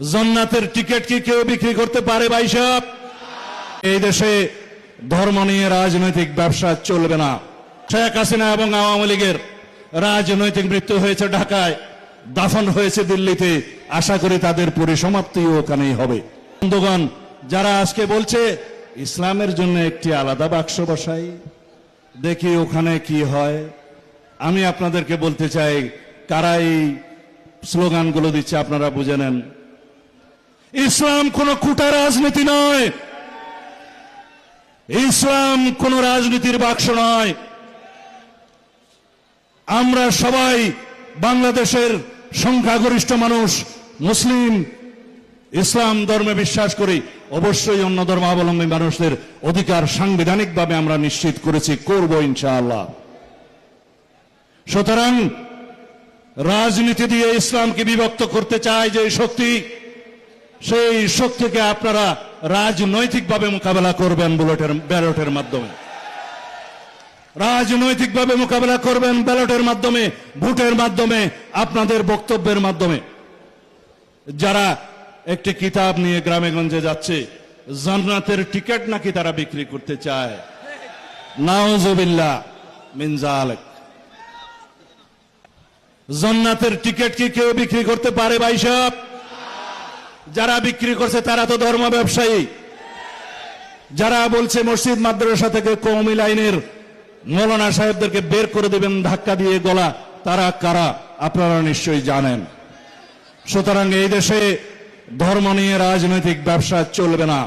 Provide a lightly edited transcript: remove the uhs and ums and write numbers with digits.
জান্নাতের টিকিট কি কেউ বিক্রি করতে পারে ভাই সাহেব? এই দেশে ধর্ম নিয়ে রাজনৈতিক ব্যবসা চলবে না। শেখ হাসিনা এবং আওয়ামী লীগের রাজনৈতিক মৃত্যু হয়েছে ঢাকায়, দাফন হয়েছে দিল্লিতে। আশা করি তাদের পরিসমাপ্তিও ওখানেই হবে। বন্ধুগণ, যারা আজকে বলছে ইসলামের জন্য একটি আলাদা বাক্স বসাই, দেখি ওখানে কি হয়, আমি আপনাদেরকে বলতে চাই কারা এই স্লোগানগুলো দিচ্ছে আপনারা বুঝে নেন। ইসলাম কোন কুটা রাজনীতি নয়, ইসলাম কোন রাজনীতির বাক্স নয়। আমরা সবাই বাংলাদেশের সংখ্যাগরিষ্ঠ মানুষ মুসলিম, ইসলাম ধর্মে বিশ্বাস করি। অবশ্যই অন্য ধর্মাবলম্বী মানুষদের অধিকার সাংবিধানিকভাবে আমরা নিশ্চিত করেছি, করব ইনশাআল্লাহ। সুতরাং রাজনীতি দিয়ে ইসলামকে বিভক্ত করতে চায় যে শক্তি, সেই শক্তিকে আপনারা রাজনৈতিকভাবে মোকাবেলা করবেন ব্যালটের মাধ্যমে। রাজনৈতিকভাবে মোকাবেলা করবেন ব্যালটের মাধ্যমে, ভোটের মাধ্যমে, আপনাদের বক্তব্যের মাধ্যমে। যারা একটি কিতাব নিয়ে গ্রামে গঞ্জে যাচ্ছে, জান্নাতের টিকিট নাকি তারা বিক্রি করতে চায়, নাউজুবিল্লাহ মিন যালিক। জান্নাতের টিকিট কি কেউ বিক্রি করতে পারে ভাই সাহেব? যারা বিক্রি করছে তারা তো ধর্ম ব্যবসায়ী। যারা বলছে মসজিদ মাদ্রাসা থেকে কওমি লাইনের মৌলানা সাহেবদেরকে বের করে দেবেন ধাক্কা দিয়ে গলা, তারা কারা আপনারা নিশ্চয়ই জানেন। সুতরাং এই দেশে ধর্ম নিয়ে রাজনৈতিক ব্যবসা চলবে না।